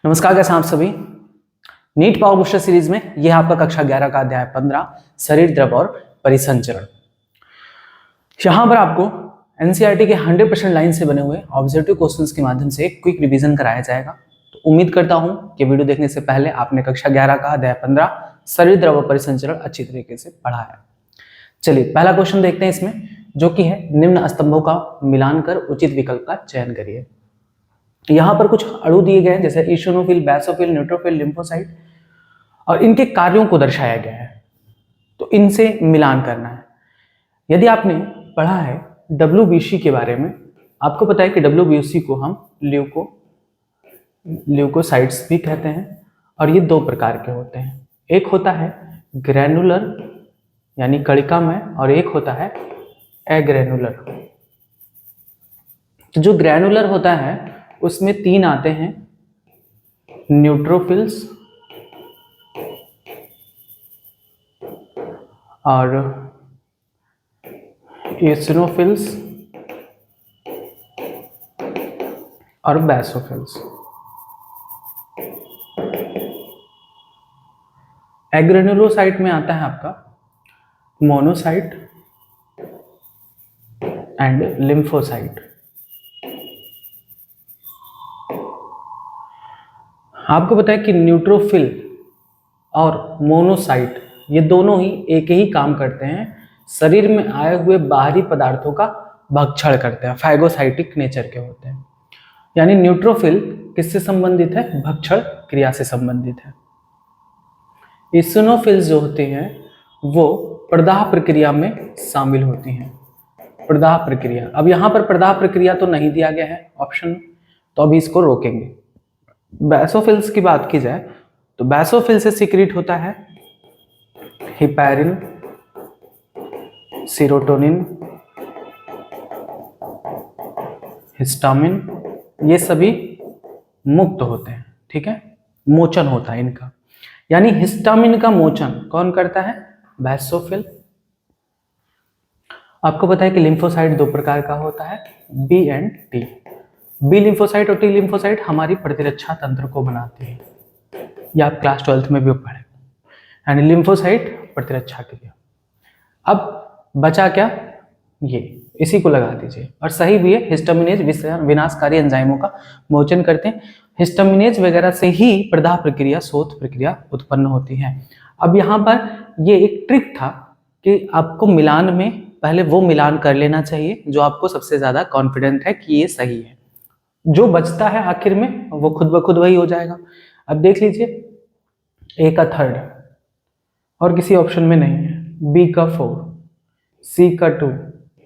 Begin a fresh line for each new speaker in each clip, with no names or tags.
नमस्कार, कैसे हैं आप सभी। नीट पावर बूस्टर सीरीज में यह आपका कक्षा 11 का अध्याय 15 शरीर द्रव और परिसंचरण। यहां पर आपको एनसीईआरटी के 100% लाइन से बने हुए ऑब्जेक्टिव क्वेश्चंस के माध्यम से क्विक रिवीजन कराया जाएगा। तो उम्मीद करता हूं कि वीडियो देखने से पहले आपने कक्षा 11 का अध्याय 15 शरीर द्रव और परिसंचरण अच्छी तरीके से पढ़ा है। चलिए पहला क्वेश्चन देखते हैं इसमें, जो कि है निम्न स्तंभों का मिलान कर उचित विकल्प का चयन करिए। यहाँ पर कुछ अणु दिए गए हैं जैसे ईशोनोफिल, बैसोफिल, न्यूट्रोफिल, लिम्फोसाइट, और इनके कार्यों को दर्शाया गया है। तो इनसे मिलान करना है। यदि आपने पढ़ा है WBC के बारे में, आपको पता है कि WBC को हम ल्यूकोसाइट्स भी कहते हैं, और ये दो प्रकार के होते हैं। एक होता है ग्रैनुलर यानी कणिकामय, और एक होता है एग्रैनुलर। तो जो ग्रैनुलर होता है उसमें 3 आते हैं, न्यूट्रोफिल्स और एसिनोफिल्स और बैसोफिल्स। एग्रेनुलोसाइट में आता है आपका मोनोसाइट एंड लिम्फोसाइट। आपको पता है कि न्यूट्रोफिल और मोनोसाइट ये दोनों ही एक ही काम करते हैं, शरीर में आए हुए बाहरी पदार्थों का भक्षण करते हैं, फैगोसाइटिक नेचर के होते हैं। यानी न्यूट्रोफिल किससे संबंधित है? भक्षण क्रिया से संबंधित है। इसिनोफिल्स जो होते हैं वो प्रदाह प्रक्रिया में शामिल होती हैं। प्रदाह प्रक्रिया, अब यहाँ पर प्रदाह प्रक्रिया तो नहीं दिया गया है ऑप्शन में, तो अभी इसको रोकेंगे। बैसोफिल्स की बात की जाए तो बैसोफिल से सीक्रेट होता है हिपैरिन, सीरोटोनिन, हिस्टामिन, ये सभी मुक्त होते हैं। ठीक है, मोचन होता है इनका। यानी हिस्टामिन का मोचन कौन करता है? बैसोफिल। आपको पता है कि लिम्फोसाइट 2 प्रकार का होता है, B and T. B lymphocyte और टी लिम्फोसाइट हमारी प्रतिरक्षा तंत्र को बनाती है, या आप क्लास 12th में भी पढ़े। यानी लिम्फोसाइट प्रतिरक्षा क्रिया। अब बचा क्या? ये इसी को लगा दीजिए, और सही भी है। हिस्टामिनेज विनाशकारी एंजाइमों का मोचन करते हैं। हिस्टामिनेज वगैरह से ही प्रदाह प्रक्रिया, शोथ प्रक्रिया उत्पन्न होती है। अब यहाँ पर ये एक ट्रिक था कि आपको मिलान में पहले वो मिलान कर लेना चाहिए जो आपको सबसे ज्यादा कॉन्फिडेंट है कि ये सही है। जो बचता है आखिर में वो खुद ब खुद वही हो जाएगा। अब देख लीजिए, ए का 3rd और किसी ऑप्शन में नहीं है, बी का 4, सी का 2,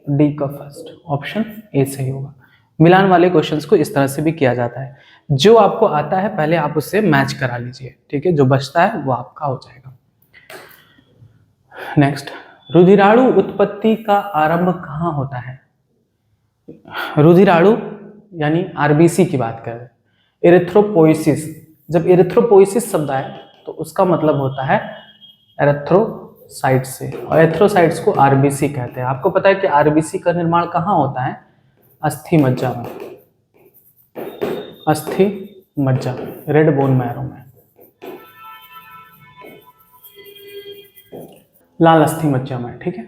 डी का 1st। ऑप्शन ए सही होगा। मिलान वाले क्वेश्चंस को इस तरह से भी किया जाता है। जो आपको आता है पहले आप उससे मैच करा लीजिए, ठीक है। जो बचता है वो आपका हो जाएगा। नेक्स्ट, रुधिराणु उत्पत्ति का आरंभ कहाँ होता है? रुधिराणु यानी आरबीसी की बात करें, एरिथ्रोपोइसिस। जब एरिथ्रोपोइसिस शब्द आए तो उसका मतलब होता है एरिथ्रोसाइट से, और एरिथ्रोसाइट्स को आरबीसी कहते हैं। आपको पता है कि आरबीसी का निर्माण कहाँ होता है? अस्थि मज्जा में, अस्थि मज्जा, रेड बोन मैरो में, लाल अस्थि मज्जा में। ठीक है,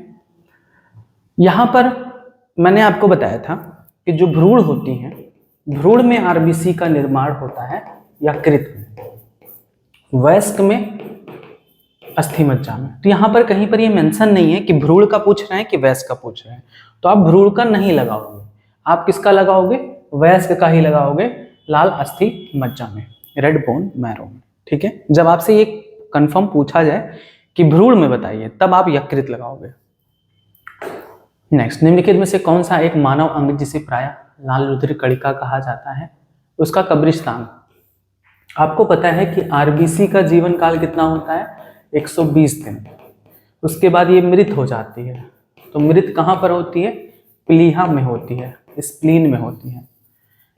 यहां पर मैंने आपको बताया था कि जो भ्रूण होती हैं, भ्रूण में आरबीसी का निर्माण होता है यकृत में, वयस्क में अस्थि मज्जा में। तो यहाँ पर कहीं पर ये मेंशन नहीं है कि भ्रूण का पूछ रहे हैं कि वयस्क का पूछ रहे हैं, तो आप भ्रूण का नहीं लगाओगे, आप किसका लगाओगे? वयस्क का ही लगाओगे, लाल अस्थि मज्जा में, रेड बोन मैरो में। ठीक है, जब आपसे ये कंफर्म पूछा जाए कि भ्रूण में बताइए, तब आप यकृत लगाओगे। नेक्स्ट, निम्नलिखित में से कौन सा एक मानव अंग जिसे प्रायः लाल रुधिर कणिका कहा जाता है, उसका कब्रिस्तान? आपको पता है कि आरबीसी का जीवन काल कितना होता है? 120 दिन। उसके बाद ये मृत हो जाती है। तो मृत कहाँ पर होती है? प्लीहा में होती है, स्प्लीन में होती है।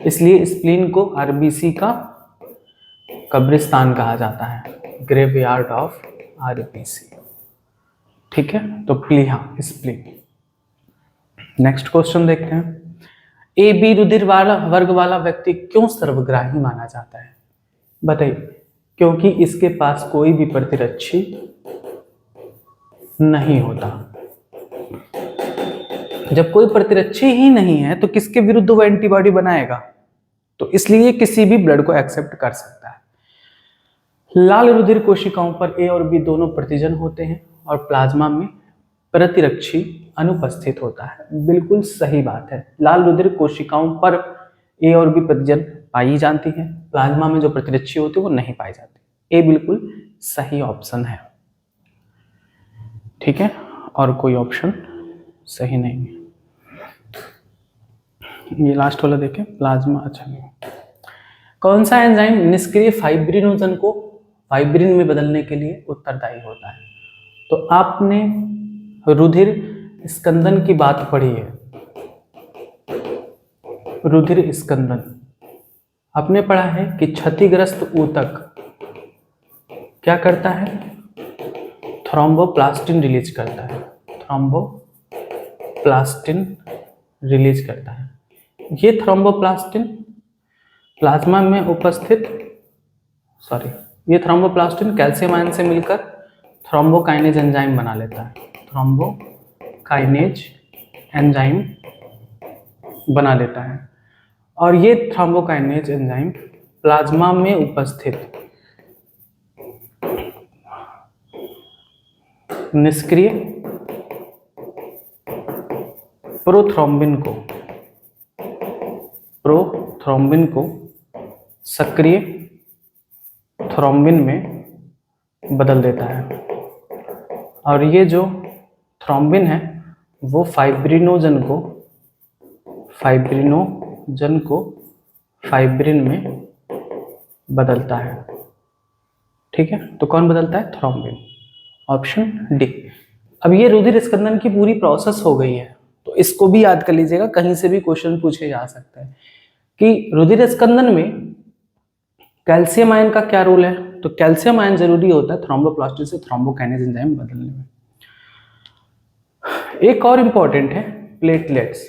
इसलिए स्प्लीन को आरबीसी का कब्रिस्तान कहा जाता है, ग्रेवयार्ड ऑफ आरबीसी। ठीक है, तो प्लीहा, स्प्लीन। नेक्स्ट क्वेश्चन देखते हैं। ए बी रुधिर वाला वर्ग वाला व्यक्ति क्यों सर्वग्राही माना जाता है? बताइए, क्योंकि इसके पास कोई भी प्रतिरक्षी नहीं होता। जब कोई प्रतिरक्षी ही नहीं है तो किसके विरुद्ध वो एंटीबॉडी बनाएगा? तो इसलिए किसी भी ब्लड को एक्सेप्ट कर सकता है। लाल रुधिर कोशिकाओं पर ए और बी दोनों प्रतिजन होते हैं और प्लाज्मा में प्रतिरक्षी अनुपस्थित होता है। बिल्कुल सही बात है, लाल रुधिर कोशिकाओं पर ए और बी प्रतिजन पाई जाती है, प्लाज्मा में जो प्रतिरक्षी होते हैं वो नहीं पाई जाती। ए बिल्कुल सही ऑप्शन है। ठीक है, और कोई ऑप्शन सही नहीं है। ये लास्ट वाला देखें, प्लाज्मा। अच्छा नहीं, कौन सा एंजाइम निष्क्रिय फाइब्रिनोजन को फाइब्रिन में बदलने के लिए उत्तरदायी होता है? तो आपने रुधिर स्कंदन की बात पढ़ी है। रुधिर स्कंदन आपने पढ़ा है कि क्षतिग्रस्त ऊतक क्या करता है? थ्रोम्बोप्लास्टिन रिलीज करता है। थ्रोम्बोप्लास्टिन रिलीज करता है। ये थ्रोम्बोप्लास्टिन प्लाज्मा में उपस्थित ये थ्रोम्बोप्लास्टिन कैल्शियम आयन से मिलकर थ्रोम्बोकाइनेज एंजाइम बना लेता है। थ्रोम्बोकाइनेज एंजाइम बना लेता है और ये थ्रोम्बोकाइनेज एंजाइम प्लाज्मा में उपस्थित निष्क्रिय प्रोथ्रोम्बिन को सक्रिय थ्रोम्बिन में बदल देता है और ये जो थ्रोम्बिन है वो फाइब्रिनोजन को फाइब्रिन में बदलता है। ठीक है, तो कौन बदलता है? थ्रोम्बिन। Option D. अब ये रुधिर स्कंदन की पूरी प्रोसेस हो गई है, तो इसको भी याद कर लीजिएगा, कहीं से भी क्वेश्चन पूछे जा सकता है कि रुधिर स्कंदन में कैल्शियम आयन का क्या रोल है। तो कैल्शियम आयन जरूरी होता है थ्रोम्बोप्लास्टिन से थ्रोम्बोकाइनेज एंजाइम बदलने में। एक और इंपॉर्टेंट है प्लेटलेट्स।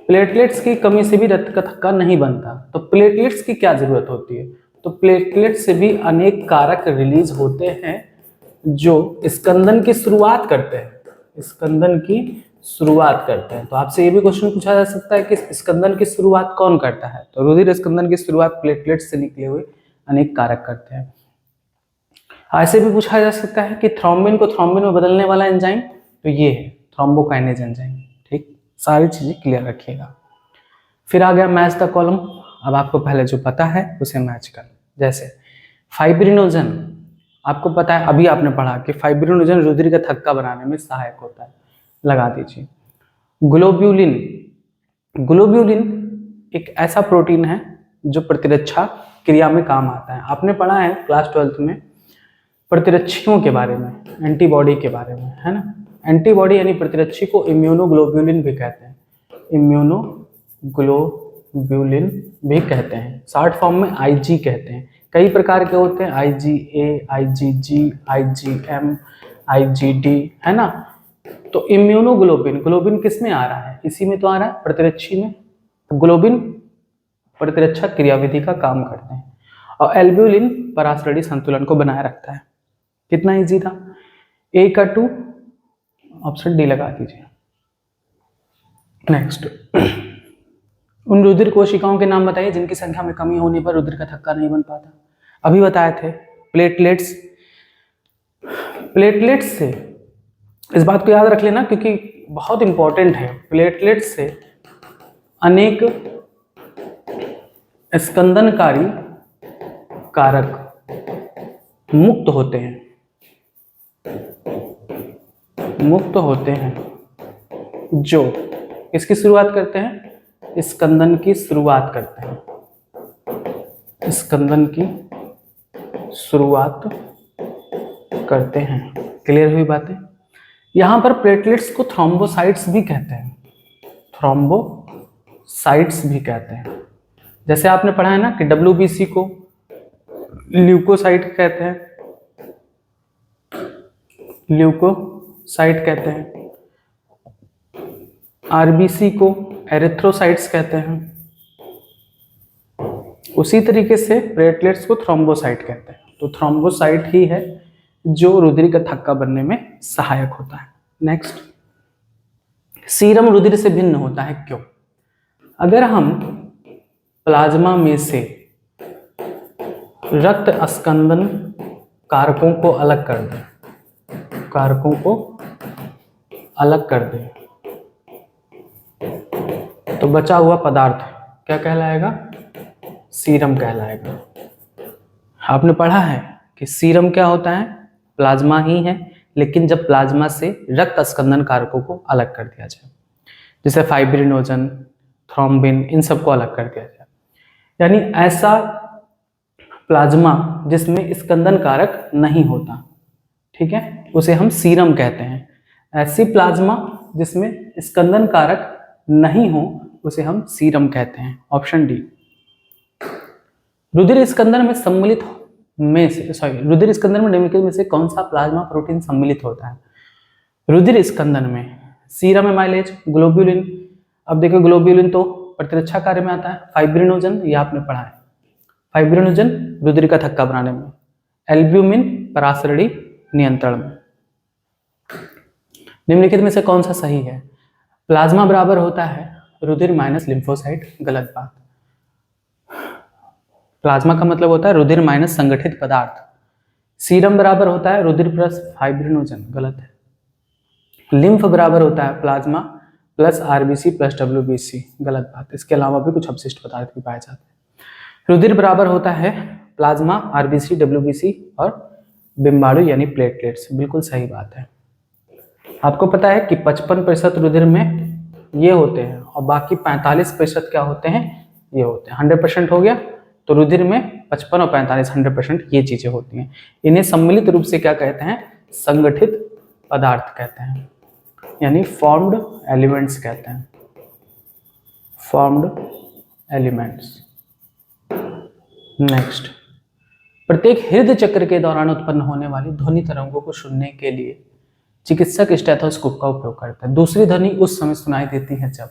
प्लेटलेट्स की कमी से भी रक्त का थक्का नहीं बनता, तो प्लेटलेट्स की क्या जरूरत होती है? तो प्लेटलेट्स से भी अनेक कारक रिलीज होते हैं जो स्कंदन की शुरुआत करते हैं। तो आपसे ये भी क्वेश्चन पूछा जा सकता है कि स्कंदन की शुरुआत कौन करता है? तो रुधिर स्कंदन की शुरुआत प्लेटलेट्स से निकले हुए अनेक कारक करते हैं। ऐसे भी पूछा जा सकता है कि थ्रोम्बिन को थ्रोम्बिन में बदलने वाला एंजाइम, तो ये है थ्रोम्बोकाइनेज एंजाइम। ठीक, सारी चीजें क्लियर रखिएगा। फिर आ गया मैच द कॉलम। अब आपको पहले जो पता है उसे मैच कर। जैसे फाइब्रिनोजन, आपको पता है, अभी आपने पढ़ा कि फाइब्रिनोजन रुधिर का थक्का बनाने में सहायक होता है, लगा दीजिए। ग्लोब्यूलिन एक ऐसा प्रोटीन है जो प्रतिरक्षा क्रिया में काम आता है। आपने पढ़ा है क्लास 12th में प्रतिरक्षियों के बारे में, एंटीबॉडी के बारे में, है ना। एंटीबॉडी यानी प्रतिरक्षी को इम्यूनोग्लोब्यूलिन भी कहते हैं। इम्यूनोग्लोब्यूलिन भी कहते हैं, शॉर्ट फॉर्म में आईजी कहते हैं। कई प्रकार के होते हैं, IgA, IgG, IgM, IgD, है ना। तो ग्लोबिन किस में आ रहा है? इसी में तो आ रहा है, प्रतिरक्षी में। ग्लोबिन प्रतिरक्षा क्रियाविधि का काम करते हैं और एल्ब्यूलिन परासरणी संतुलन को बनाए रखता है। कितना इजी था? ए का 2, ऑप्शन डी लगा दीजिए। नेक्स्ट, उन रुधिर कोशिकाओं के नाम बताइए जिनकी संख्या में कमी होने पर रुधिर का थक्का नहीं बन पाता। अभी बताए थे प्लेटलेट्स से, इस बात को याद रख लेना क्योंकि बहुत इंपॉर्टेंट है। प्लेटलेट्स से अनेक स्कंदनकारी कारक मुक्त होते हैं जो इसकी शुरुआत करते हैं, स्कंदन की शुरुआत करते हैं। क्लियर हुई बातें? यहां पर प्लेटलेट्स को थ्रोम्बोसाइट्स भी कहते हैं। जैसे आपने पढ़ा है ना कि WBC को ल्यूकोसाइट कहते हैं, RBC को एरिथ्रोसाइट्स कहते हैं, उसी तरीके से प्लेटलेट्स को थ्रोम्बोसाइट कहते हैं। तो थ्रोम्बोसाइट ही है जो रुधिर का थक्का बनने में सहायक होता है। नेक्स्ट, सीरम रुधिर से भिन्न होता है क्यों? अगर हम प्लाज्मा में से रक्त अस्कंदन कारकों को अलग कर दें, तो बचा हुआ पदार्थ क्या कहलाएगा? सीरम कहलाएगा। आपने पढ़ा है कि सीरम क्या होता है? प्लाज्मा ही है, लेकिन जब प्लाज्मा से रक्त अस्कंदन कारकों को अलग कर दिया जाए, जैसे फाइब्रिनोजन, थ्रोम्बिन, इन सबको अलग कर दिया जाए, यानी ऐसा प्लाज्मा जिसमें स्कंदन कारक नहीं होता, ठीक है, उसे हम सीरम कहते हैं। ऐसी प्लाज्मा जिसमें स्कंदन कारक नहीं हो उसे हम सीरम कहते हैं। Option D. रुधिर स्कंदन में निम्नलिखित में से कौन सा प्लाज्मा प्रोटीन सम्मिलित होता है? रुधिर स्कंदन में सीरम एमाइलेज, ग्लोब्यूलिन। अब देखो ग्लोब्यूलिन तो प्रतिरक्षा कार्य में आता है। फाइब्रिनोजन, ये आपने पढ़ा है, फाइब्रिनोजन रुधिर का थक्का बनाने में। एल्ब्यूमिन परासरणी नियंत्रण में। निम्नलिखित में से कौन सा सही है? प्लाज्मा बराबर होता है रुधिर माइनस लिम्फोसाइट, गलत बात। प्लाज्मा का मतलब होता है रुधिर माइनस संगठित पदार्थ। सीरम बराबर होता है रुधिर प्लस फाइब्रिनोजन, गलत है। लिम्फ बराबर होता है plasma plus RBC plus WBC, गलत बात। इसके अलावा भी कुछ अपशिष्ट पदार्थ भी पाए जाते हैं। रुधिर बराबर होता है प्लाज्मा, आरबीसी, डब्ल्यूबीसी और बिम्बाणु यानी प्लेटलेट्स, बिल्कुल सही बात है। आपको पता है कि 55% रुधिर में ये होते हैं और बाकी 45% क्या होते हैं? ये होते हैं। 100% हो गया तो रुधिर में 55 और 45 100% ये चीजें होती हैं। इन्हें सम्मिलित रूप से क्या कहते हैं? संगठित पदार्थ कहते हैं, यानी फॉर्म्ड एलिमेंट्स कहते हैं। Formed elements. नेक्स्ट, प्रत्येक हृदय चक्र के दौरान उत्पन्न होने वाली ध्वनि तरंगों को सुनने के लिए चिकित्सक स्टेथोस्कोप का उपयोग करता है। दूसरी ध्वनि उस समय सुनाई देती है जब,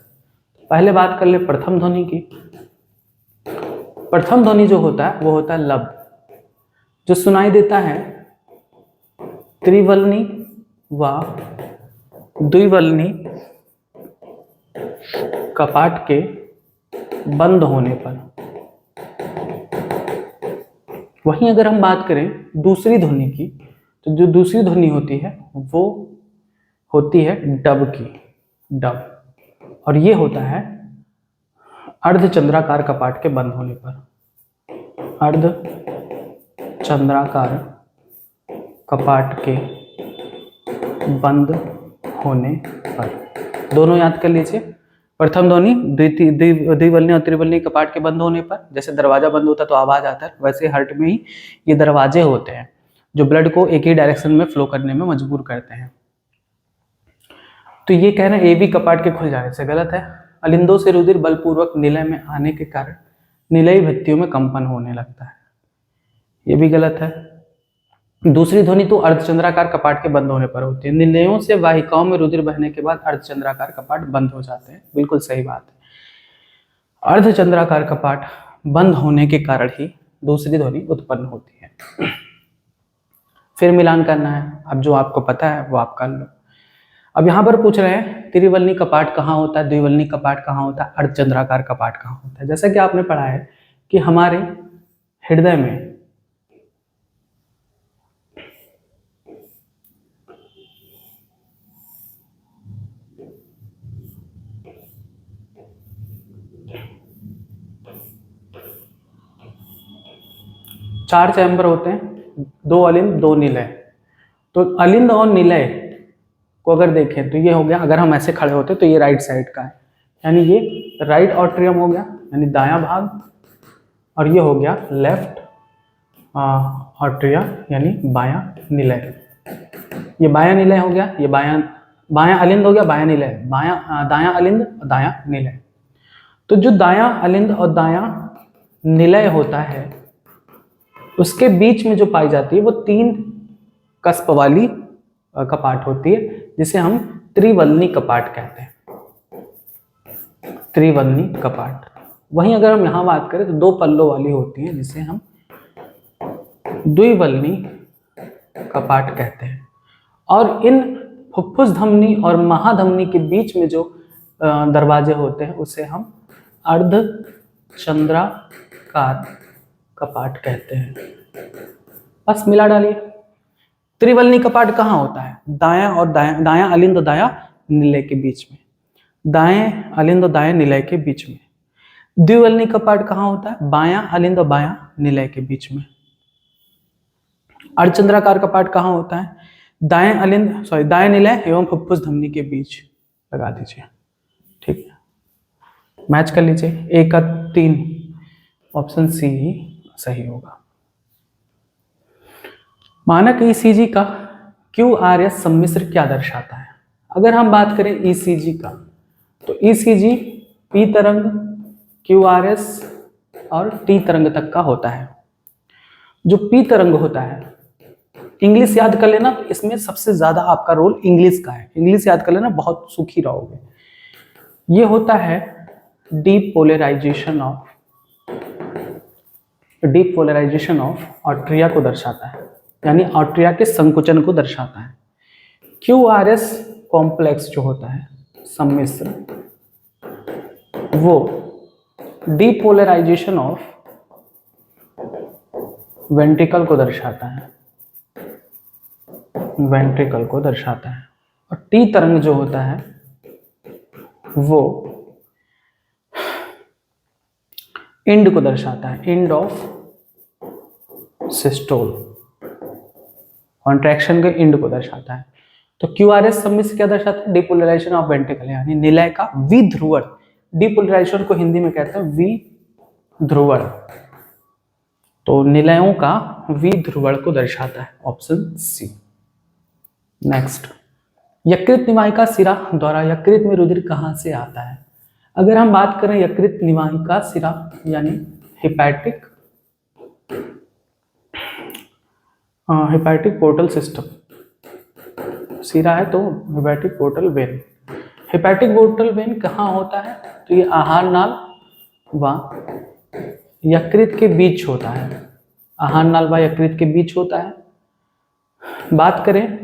पहले बात कर ले प्रथम ध्वनि की। प्रथम ध्वनि जो होता है वो होता है लब, जो सुनाई देता है त्रिवलनी व द्विवलनी कपाट के बंद होने पर। वहीं अगर हम बात करें दूसरी ध्वनि की, तो जो दूसरी ध्वनि होती है वो होती है डब की, डब, और ये होता है अर्धचंद्राकार कपाट के बंद होने पर। अर्धचंद्राकार कपाट के बंद होने पर। दोनों याद कर लीजिए। प्रथम ध्वनि द्विवलनी और त्रिवलनी कपाट के बंद होने पर, जैसे दरवाजा बंद होता है तो आवाज आता है, वैसे हार्ट में ही ये दरवाजे होते हैं जो ब्लड को एक ही डायरेक्शन में फ्लो करने में मजबूर करते हैं। तो ये कहना ए बी कपाट के खुल जाने से गलत है। अलिंदों से रुधिर बलपूर्वक निलय में आने के कारण निलयी भित्तियों में कंपन होने लगता है, ये भी गलत है। दूसरी ध्वनि तो अर्धचंद्राकार कपाट के बंद होने पर होती है। निलयों से वाहिकाओं में रुधिर बहने के बाद अर्धचंद्राकार कपाट बंद हो जाते हैं, बिल्कुल सही बात है। अर्धचंद्राकार कपाट बंद होने के कारण ही दूसरी ध्वनि उत्पन्न होती है। फिर मिलान करना है, अब जो आपको पता है वो आप कर लो। अब यहाँ पर पूछ रहे हैं त्रिवलनी कपाट कहाँ होता है, द्विवलनी कपाट कहाँ होता है, अर्धचंद्राकार कपाट कहाँ होता है। जैसा कि आपने पढ़ा है कि हमारे हृदय में चार चैम्बर होते हैं, 2 अलिंद 2 निलय। तो अलिंद और निलय को अगर देखें तो ये हो गया, अगर हम ऐसे खड़े होते तो ये राइट साइड का है, यानी ये राइट ऑट्रियम हो गया यानी दायां भाग, और ये हो गया लेफ्ट ऑट्रिया यानी बायां निलय। ये बायां निलय हो गया, ये बायां अलिंद हो गया, बायां निलय, दायां अलिंद दायां निलय। तो जो दायां अलिंद और दायां निलय होता है उसके बीच में जो पाई जाती है वो 3 कस्प वाली कपाट होती है, जिसे हम त्रिवलनी कपाट कहते हैं। त्रिवलनी कपाट। वहीं अगर हम यहाँ बात करें तो 2 पल्लों वाली होती है, जिसे हम द्विवल्नी कपाट कहते हैं। और इन फुफ्फुस धमनी और महाधमनी के बीच में जो दरवाजे होते हैं उसे हम अर्धचंद्राकार कपाट कहते हैं। बस मिला डालिए। त्रिवल्नी कपाट कहाँ होता है? दायां और दायां अलिंद और दायां निलय के बीच में, दाएं अलिंद और दाएं निलय के बीच में। द्विवल्नी कपाट कहाँ होता है? बायां अलिंद और बायां निलय के बीच में। अर्धचंद्राकार कपाट कहाँ होता है? दाएं निलय एवं फुफ्फुस धमनी के बीच। लगा दीजिए, ठीक है, मैच कर लीजिए। 1 का 3, ऑप्शन सी ही सही होगा। मानक ईसीजी का QRS सम्मिश्र क्या दर्शाता है? अगर हम बात करें ईसीजी का, तो ईसीजी P तरंग, QRS और T तरंग तक का होता है। जो P तरंग होता है, इंग्लिश याद कर लेना, इसमें सबसे ज्यादा आपका रोल इंग्लिश का है। इंग्लिश याद कर लेना, बहुत सुखी रहोगे। ये होता है डीपोलराइजेशन ऑफ आर्टरिया को दर्शाता है, यानी आर्टरिया के संकुचन को दर्शाता है। QRS कॉम्प्लेक्स जो होता है सम्मिश्र, वो डीपोलराइजेशन ऑफ वेंट्रिकल को दर्शाता है, वेंट्रिकल को दर्शाता है। और टी तरंग जो होता है वो इंड को दर्शाता है, इंड ऑफ सिस्टोल, कॉन्ट्रैक्शन के इंड को दर्शाता है। तो QRS सम्मिश्र क्या दर्शाता है? डिपोलराइजेशन ऑफ वेंट्रिकल, यानी निलय का विध्रुवण। डिपोलराइजेशन को हिंदी में कहते हैं विध्रुवण, तो निलयों का विध्रुवण को दर्शाता है, ऑप्शन सी। नेक्स्ट, यकृत निवाहिका सिरा द्वारा यकृत में रुधिर कहाँ से आता है? अगर हम बात करें यकृत निवाहिका सिरा यानी हेपेटिक पोर्टल सिस्टम, सिरा है तो hepatic portal vein. Hepatic portal vein कहाँ होता है? तो ये आहार नाल व यकृत के बीच होता है, आहार नाल व यकृत के बीच होता है। बात करें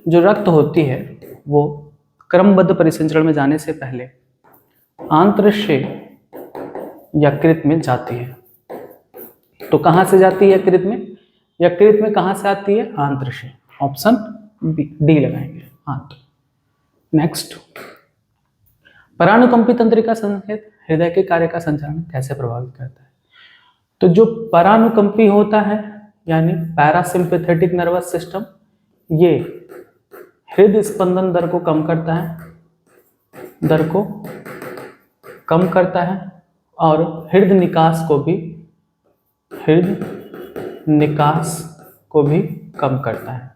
जो रक्त होती है वो क्रमबद्ध परिसंचरण में जाने से पहले आंत्र से यकृत में जाती है। तो कहाँ से जाती है यकृत में? यकृत में कहाँ से आती है? आंत्र से, ऑप्शन डी लगाएंगे, आंत्र। नेक्स्ट, परानुकंपी तंत्रिका संकेत हृदय के कार्य का संचालन कैसे प्रभावित करता है? तो जो परानुकंपी होता है यानी पैरासिम्पैथेटिक नर्वस सिस्टम, ये हृदय स्पंदन दर को कम करता है, और हृदय निकास को भी कम करता है।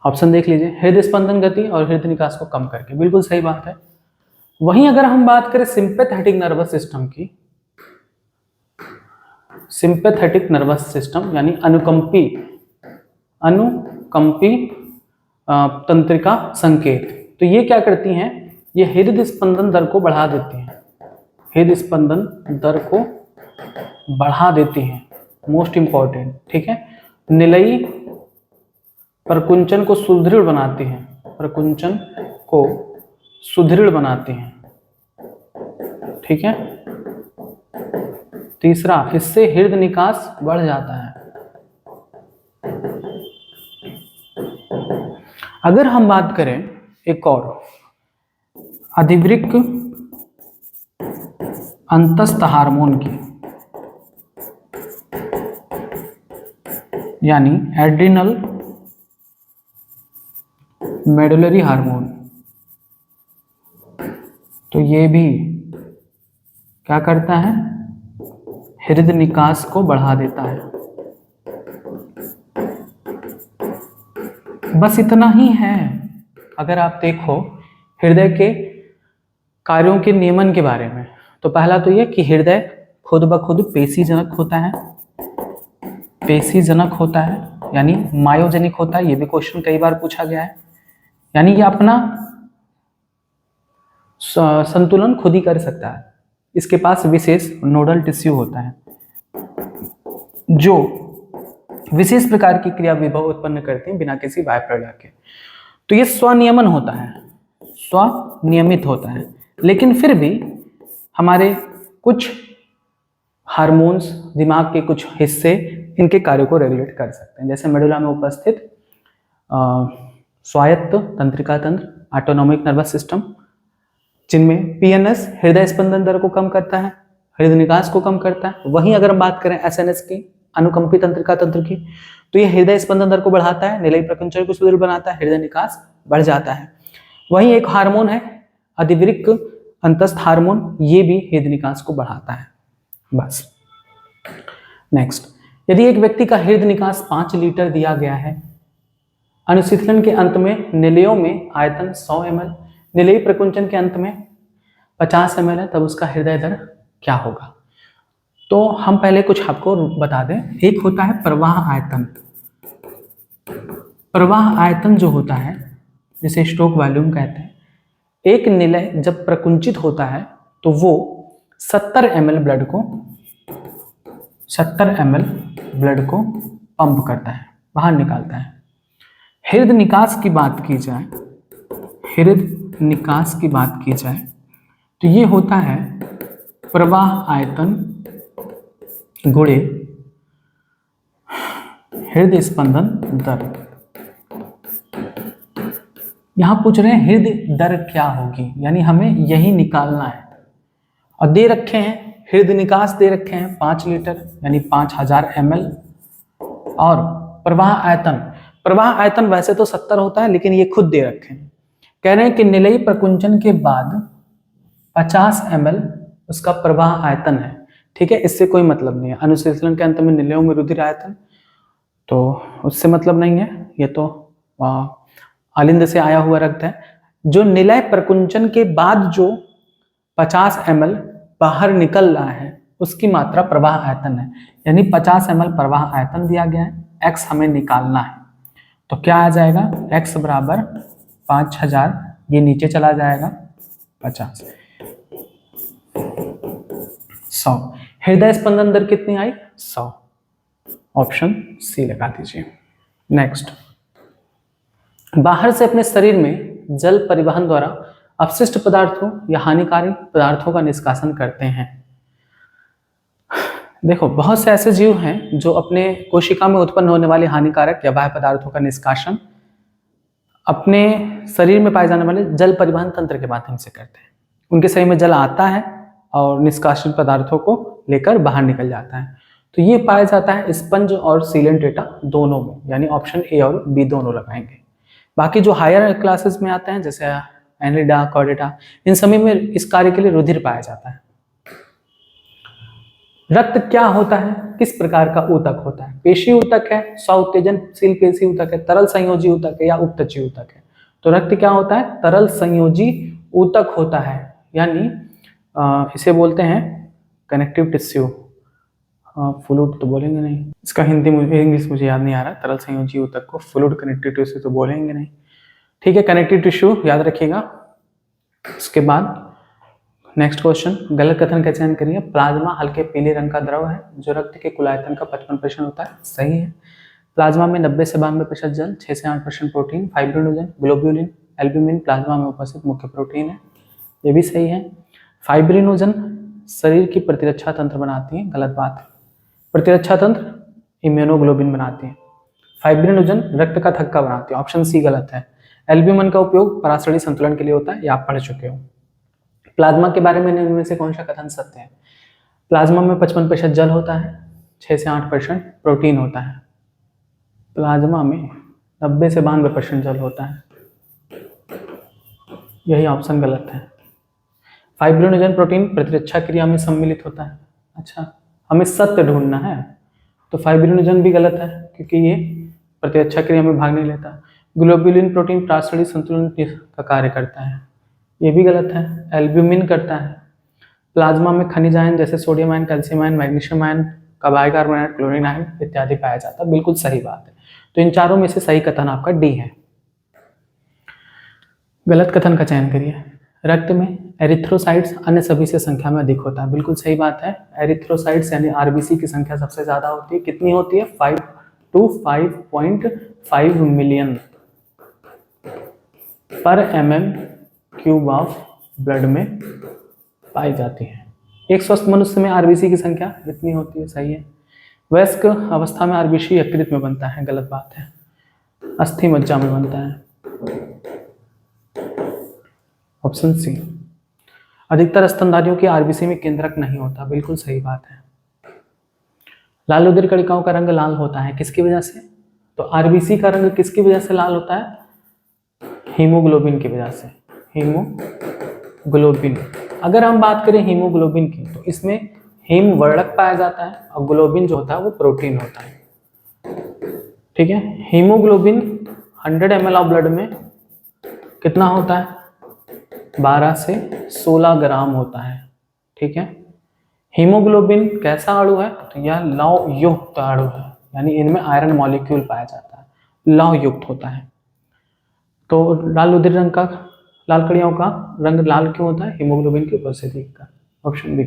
ऑप्शन देख लीजिए, हृदय स्पंदन गति और हृदय निकास को कम करके, बिल्कुल सही बात है। वहीं अगर हम बात करें सिंपैथेटिक नर्वस सिस्टम की, सिंपैथेटिक नर्वस सिस्टम यानी अनुकंपी तंत्रिका संकेत, तो ये क्या करती हैं? ये हृदय स्पंदन दर को बढ़ा देती हैं, हृदय स्पंदन दर को बढ़ा देती हैं, मोस्ट इंपॉर्टेंट, ठीक है। निलयी प्रकुंचन को सुदृढ़ बनाती हैं, प्रकुंचन को सुदृढ़ बनाती हैं, ठीक है। तीसरा, इससे हृदय निकास बढ़ जाता है। अगर हम बात करें एक और अधिवृक्क अंतस्थ हार्मोन की, यानी एड्रिनल मेडुलरी हार्मोन, तो ये भी क्या करता है? हृदय निकास को बढ़ा देता है। बस इतना ही है। अगर आप देखो हृदय के कार्यों के नियमन के बारे में, तो पहला तो ये कि हृदय खुद ब खुद पेशीजनक होता है, पेशीजनक होता है यानी मायोजेनिक होता है। ये भी क्वेश्चन कई बार पूछा गया है, यानी ये अपना संतुलन खुद ही कर सकता है, इसके पास विशेष नोडल टिश्यू होता है जो विशेष प्रकार की क्रिया विभव उत्पन्न करते हैं बिना किसी बाह्य प्रेरणा के। तो ये स्वनियमन होता है, स्वनियमित होता है, लेकिन फिर भी हमारे कुछ हार्मोन्स, दिमाग के कुछ हिस्से इनके कार्यों को रेगुलेट कर सकते हैं। जैसे मेडुला में उपस्थित स्वायत्त तंत्रिका तंत्र, ऑटोनॉमिक नर्वस सिस्टम, जिनमें पीएनएस हृदय स्पंदन दर को कम करता है, हृदय निकास को कम करता है। वहीं अगर हम बात करें एसएनएस की, अनुकंपी तंत्रिका तंत्र की, तो ये हृदय स्पंदन दर को बढ़ाता है, निलयी प्रकुंचन को सुदृढ़ बनाता है, हृदय निकास बढ़ जाता है। वहीं एक हार्मोन है अधिवृक्क अंतस्थ हार्मोन, ये भी हृदय निकास को बढ़ाता है। बस। नेक्स्ट, यदि एक व्यक्ति का हृदय निकास 5 लीटर दिया गया है, अनुशीतलन के अंत में निलयों में आयतन 100 ml, निलयी प्रकुंचन के अंत में 50 ml है, तब उसका हृदय दर क्या होगा? तो हम पहले कुछ आपको बता दें। एक होता है प्रवाह आयतन। प्रवाह आयतन जो होता है, जिसे स्ट्रोक वॉल्यूम कहते हैं, एक निलय जब प्रकुंचित होता है तो वो 70 ml ब्लड को पंप करता है, बाहर निकालता है। हृदय निकास की बात की जाए, तो ये होता है प्रवाह आयतन गुणे हृदय स्पंदन दर। यहां पूछ रहे हैं हृदय दर क्या होगी, यानी हमें यही निकालना है। और दे रखे हैं हृदय निकास, दे रखे हैं 5 लीटर यानी 5000 ml, और प्रवाह आयतन वैसे तो 70 होता है, लेकिन ये खुद दे रखे हैं। कह रहे हैं कि निलयी प्रकुंचन के बाद 50 ml उसका प्रवाह आयतन है। ठीक है, इससे कोई मतलब नहीं है। अनुशीतलन के अंत में निलयों में रुधिर आयतन, तो उससे मतलब नहीं है, ये तो आलिंद से आया हुआ रक्त है। जो निलय प्रकुंचन के बाद जो 50 ml बाहर निकल रहा है, उसकी मात्रा प्रवाह आयतन है, यानी 50 ml प्रवाह आयतन दिया गया है, x हमें निकालना है। तो क्या आ जाएगा? x बराबर 5000, ये नीचे चला जाएगा 50, 100। हृदय स्पंदन दर कितनी आई? 100। ऑप्शन सी लगा दीजिए। नेक्स्ट, बाहर से अपने शरीर में जल परिवहन द्वारा अपशिष्ट पदार्थों या हानिकारक पदार्थों का निष्कासन करते हैं। देखो, बहुत से ऐसे जीव हैं जो अपने कोशिका में उत्पन्न होने वाले हानिकारक या बाह्य पदार्थों का निष्कासन अपने शरीर में पाए जाने वाले जल परिवहन तंत्र के माध्यम से करते हैं। उनके शरीर में जल आता है और निष्कासित पदार्थों को लेकर बाहर निकल जाता है। तो ये पाया जाता है स्पंज और सीलेंट डेटा दोनों में, यानी ऑप्शन ए और बी दोनों लगाएंगे। बाकी जो हायर क्लासेस में आते हैं, जैसे एनिडा, कॉर्डेटा, इन सभी में इस कार्य के लिए रुधिर पाया जाता है। रक्त क्या होता है? किस प्रकार का ऊतक होता है? पेशी ऊतक है, स्वउत्तेजनशील पेशी ऊतक है, तरल संयोजी ऊतक है, या उपतची ऊतक है? तो रक्त क्या होता है? तरल संयोजी ऊतक होता है, यानी इसे बोलते हैं कनेक्टिव टिश्यू। फ्लूइड तो बोलेंगे नहीं, इसका हिंदी इंग्लिश मुझे याद नहीं आ रहा। तरल संयोजी ऊतक को फ्लूइड कनेक्टिव टिश्यू तो बोलेंगे नहीं। ठीक है, कनेक्टिव टिश्यू याद रखिएगा। इसके बाद नेक्स्ट क्वेश्चन, गलत कथन का चयन करिए। प्लाज्मा हल्के पीले रंग का द्रव है जो रक्त के कुल आयतन का 55% होता है। सही है। प्लाज्मा में 90 से 92% जल, 6 से 8% protein, fibrinogen, globulin, albumin plasma में उपस्थित मुख्य प्रोटीन है। ये भी सही है। फाइब्रिनोजन शरीर की प्रतिरक्षा तंत्र बनाती है। गलत बात है। प्रतिरक्षा तंत्र इम्यूनोग्लोबिन बनाती है। फाइब्रिनोजन रक्त का थक्का बनाती है। ऑप्शन सी गलत है। एल्ब्यूमिन का उपयोग परासरणी संतुलन के लिए होता है, ये आप पढ़ चुके हो। प्लाज्मा के बारे में इनमें से कौन सा कथन सत्य है? प्लाज्मा में 55% जल होता है, 6 से 8% प्रोटीन होता है। प्लाज्मा में 90 से 92% जल होता है, यही ऑप्शन गलत है। फाइब्रिनोजन प्रोटीन प्रतिरक्षा क्रिया में सम्मिलित होता है। अच्छा, हमें सत्य ढूंढना है, तो फाइब्रिनोजन भी गलत है क्योंकि ये प्रतिरक्षा क्रिया में भाग नहीं लेता। ग्लोब्यूलिन प्रोटीन परासरणी संतुलन का कार्य करता है, ये भी गलत है। एल्ब्यूमिन करता है। प्लाज्मा में खनिज आयन जैसे sodium ion, calcium ion, magnesium ion का बाइकार्बोनेट, क्लोरीन आयन इत्यादि पाया जाता है। बिल्कुल सही बात है। तो इन चारों में से सही कथन आपका डी है। गलत कथन का चयन करिए। रक्त में एरिथ्रोसाइट्स अन्य सभी से संख्या में अधिक होता है। बिल्कुल सही बात है। एरिथ्रोसाइट्स यानी आरबीसी की संख्या सबसे ज्यादा होती है। कितनी होती है? 5 to 5.5 मिलियन पर mm³ ऑफ ब्लड में पाई जाती है। एक स्वस्थ मनुष्य में आरबीसी की संख्या इतनी होती है। सही है। वयस्क अवस्था में आरबीसी यकृत में बनता है। गलत बात है, अस्थि मज्जा में बनता है। Option C. अधिकतर स्तनधारियों की आरबीसी में केंद्रक नहीं होता। बिल्कुल सही बात है। लाल रुधिर कणिकाओं का रंग लाल होता है किसकी वजह से? तो आरबीसी का रंग किसकी वजह से लाल होता है? हीमोग्लोबिन की वजह से। हीमोग्लोबिन। अगर हम बात करें हीमोग्लोबिन की तो इसमें हीम वर्णक पाया जाता है और ग्लोबिन जो होता है वो प्रोटीन होता है। ठीक है। हीमोग्लोबिन 100 ml ऑफ ब्लड में कितना होता है? 12 से 16 ग्राम होता है। ठीक है। हीमोग्लोबिन कैसा अणु है? तो यह लौह युक्त अणु है, यानी इनमें आयरन मॉलिक्यूल पाया जाता है, लौह युक्त होता है। तो लाल रुधिर रंग का, लाल कणियों का रंग लाल क्यों होता है? हीमोग्लोबिन की उपस्थिति का। Option B.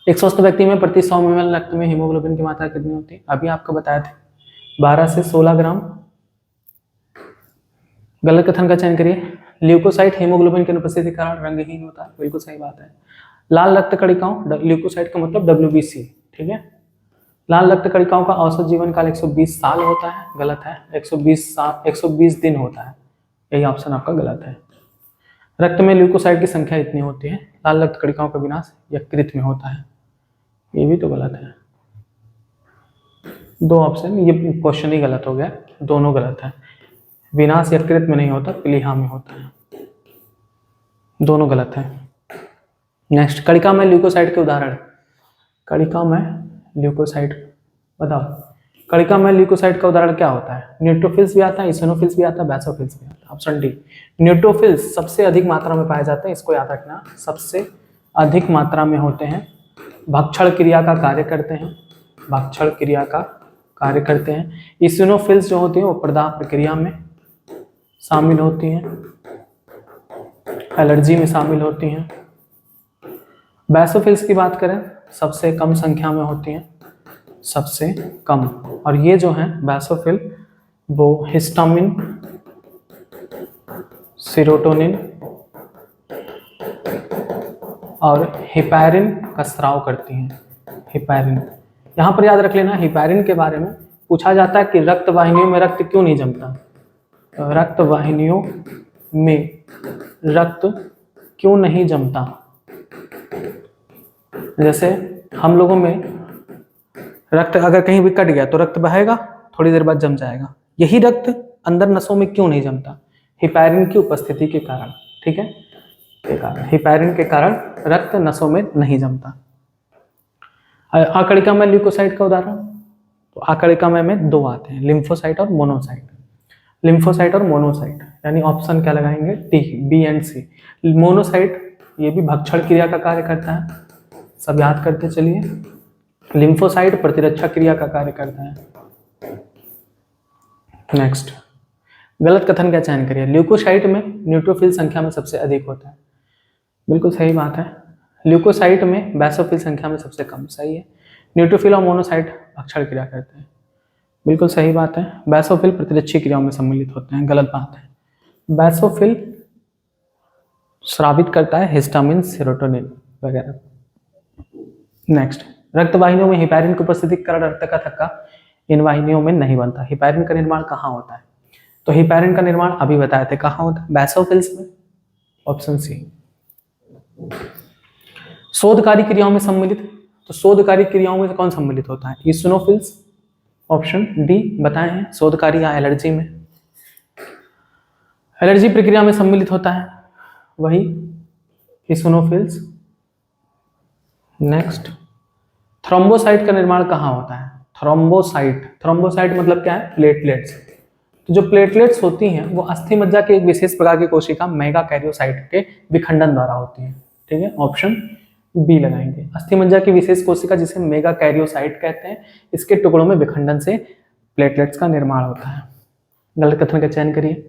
एक स्वस्थ व्यक्ति में प्रति 100 ml रक्त में हीमोग्लोबिन की मात्रा कितनी होती है? अभी आपको बताया था 12 से 16 ग्राम। गलत कथन का चयन करिए। ल्यूकोसाइट हीमोग्लोबिन की अनुपस्थिति के कारण रंगहीन होता है। बिल्कुल सही बात है। लाल रक्त कणिकाओं, ल्यूकोसाइट का मतलब WBC। ठीक है। लाल रक्त कणिकाओं का औसत जीवन काल 120 साल होता है। गलत है। 120 दिन होता है। यही ऑप्शन आपका गलत है। रक्त में ल्यूकोसाइट की संख्या इतनी होती है। लाल रक्त कणिकाओं का विनाश यकृत में होता है। ये भी तो गलत है। दो ऑप्शन, ये क्वेश्चन ही गलत हो गया, दोनों गलत है। विनाश यकृत में नहीं होता, प्लीहा में होता है। दोनों गलत है। नेक्स्ट, कणिका में ल्यूकोसाइट के उदाहरण। कणिका में ल्यूकोसाइट बताओ। कणिका में ल्यूकोसाइट का उदाहरण क्या होता है? न्यूट्रोफिल्स भी आता है, इसिनोफिल्स भी आता है, बेसोफिल्स भी आता है। Option D. न्यूट्रोफिल्स सबसे अधिक मात्रा में पाए जाते हैं, इसको याद रखना, सबसे अधिक मात्रा में होते हैं, भक्षण क्रिया का कार्य करते हैं, भक्षण क्रिया का कार्य करते हैं। इसिनोफिल्स जो होती है वो प्रदाह प्रक्रिया में शामिल होती हैं, एलर्जी में शामिल होती हैं। बेसोफिल्स की बात करें, सबसे कम संख्या में होती हैं, सबसे कम। और ये जो है बेसोफिल, वो हिस्टामिन, सेरोटोनिन और हिपैरिन का स्राव करती हैं। हिपैरिन, यहाँ पर याद रख लेना, हिपैरिन के बारे में पूछा जाता है कि रक्त वाहिनियों में रक्त क्यों नहीं जमता? रक्त वाहिनियों में रक्त क्यों नहीं जमता? जैसे हम लोगों में रक्त अगर कहीं भी कट गया तो रक्त बहेगा, थोड़ी देर बाद जम जाएगा। यही रक्त अंदर नसों में क्यों नहीं जमता? हिपैरिन की उपस्थिति के कारण। ठीक है, के कारण, हिपैरिन के कारण रक्त नसों में नहीं जमता। आकड़िका में ल्यूकोसाइट का उदाहरण, तो आकड़िका में दो आते हैं, लिम्फोसाइट और मोनोसाइट। लिम्फोसाइट और मोनोसाइट, यानी ऑप्शन क्या लगाएंगे? D, B and C. Monocyte ये भी भक्षण क्रिया का कार्य करता है, सब याद करते चलिए। लिम्फोसाइट प्रतिरक्षा क्रिया का कार्य करता है। नेक्स्ट, गलत कथन का चयन करिए। ल्यूकोसाइट में न्यूट्रोफिल संख्या में सबसे अधिक होता है। बिल्कुल सही बात है। ल्यूकोसाइट में बेसोफिल संख्या में सबसे कम। सही है। न्यूट्रोफिल और मोनोसाइट भक्षण क्रिया करते हैं। बिल्कुल सही बात है। बेसोफिल प्रतिरक्षी क्रियाओं में सम्मिलित होते हैं। गलत बात है। बेसोफिल स्रावित करता है हिस्टामिन, सेरोटोनिन वगैरह। नेक्स्ट, रक्त वाहिनियों में हिपैरिन की उपस्थिति के कारण रक्त का थक्का इन वाहिनियों में नहीं बनता। हिपैरिन का निर्माण कहाँ होता है? तो हिपैरिन का निर्माण अभी बताए थे, कहाँ होता है? बेसोफिल्स में। Option C. शोधकारी क्रियाओं में सम्मिलित, तो शोधकारी क्रियाओं में कौन सम्मिलित होता है? इसिनोफिल्स। ऑप्शन डी बताए हैं, शोधकारी या एलर्जी में। एलर्जी प्रक्रिया में सम्मिलित होता है वही इसिनोफिल्स। नेक्स्ट, थ्रोम्बोसाइट का निर्माण कहाँ होता है? थ्रोम्बोसाइट, थ्रोम्बोसाइट मतलब क्या है? प्लेटलेट्स। तो जो प्लेटलेट्स होती हैं वो अस्थि मज्जा के एक विशेष प्रकार की कोशिका मेगाकैरियोसाइट के विखंडन द्वारा होती है। ठीक है, ऑप्शन बी लगाएंगे। अस्थि मज्जा की विशेष कोशिका जिसे मेगाकैरियोसाइट कहते हैं, इसके टुकड़ों में विखंडन से प्लेटलेट्स का निर्माण होता है। गलत कथन का चयन करिए।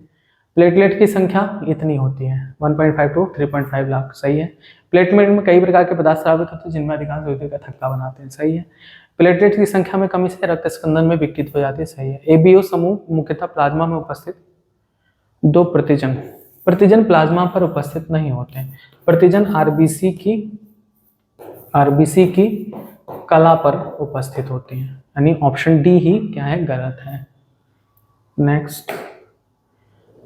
प्लेटलेट की संख्या इतनी होती है 1.5 to 3.5 लाख, सही है। प्लेटलेट में कई प्रकार के पदार्थ स्रावित होते हैं जिनमें अधिकांश हृदय का थक्का बनाते हैं, सही है। प्लेटलेट की संख्या में कमी से रक्त स्कंदन में विकृत हो जाती है, सही है। एबीओ समूह मुख्यतः प्लाज्मा में उपस्थित दो प्रतिजन प्लाज्मा पर उपस्थित नहीं होते हैं। प्रतिजन आरबीसी की कला पर उपस्थित होती हैं, यानी ऑप्शन डी ही क्या है, गलत है। नेक्स्ट,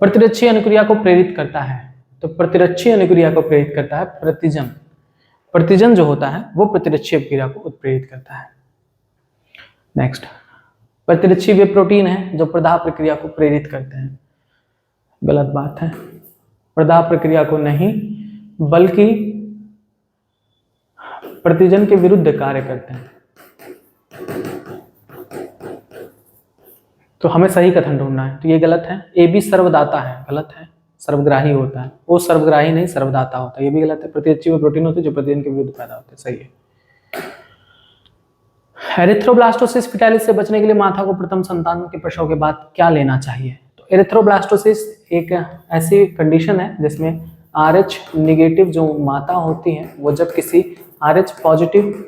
प्रतिरक्षी अनुक्रिया को प्रेरित करता है, तो प्रतिरक्षी अनुक्रिया को प्रेरित करता है प्रतिजन जो होता है वो प्रतिरक्षी अभिक्रिया को उत्प्रेरित करता है। नेक्स्ट, प्रतिरक्षी वे प्रोटीन है जो प्रदाह प्रक्रिया को प्रेरित करते हैं, गलत बात है। प्रदाह प्रक्रिया को नहीं बल्कि प्रतिजन के विरुद्ध कार्य करते हैं। तो हमें सही कथन ढूंढना है, तो ये गलत है। ए बी सर्वदाता है, गलत है, सर्वग्राही होता है। वो सर्वग्राही नहीं सर्वदाता होता है, ये भी गलत है। प्रतिरक्षी वे प्रोटीन होते हैं जो प्रतिजन के विरुद्ध पैदा होते हैं, सही है। एरिथ्रोब्लास्टोसिस फिटालिस से बचने के लिए माता को प्रथम संतान के प्रसव के बाद क्या लेना चाहिए? तो एरिथ्रोब्लास्टोसिस एक ऐसी कंडीशन है जिसमें RH निगेटिव जो माता होती है वो जब किसी RH पॉजिटिव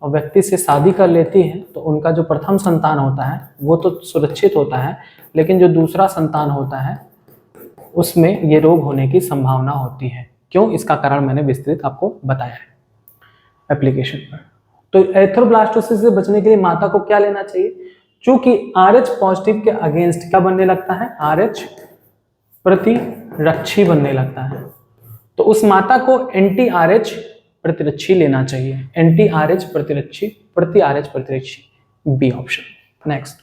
व्यक्ति से शादी कर लेती है तो उनका जो प्रथम संतान होता है वो तो सुरक्षित होता है, लेकिन जो दूसरा संतान होता है उसमें ये रोग होने की संभावना होती है। क्यों? इसका कारण मैंने विस्तृत आपको बताया है एप्लीकेशन पर। तो एरिथ्रोब्लास्टोसिस से बचने के लिए माता को क्या लेना चाहिए? चूंकि RH पॉजिटिव के अगेंस्ट क्या बनने लगता है? RH प्रतिरक्षी बनने लगता है, तो उस माता को एंटी RH प्रतिरक्षी लेना चाहिए। एंटी RH प्रतिरक्षी, प्रति RH प्रतिरक्षी, बी ऑप्शन। नेक्स्ट,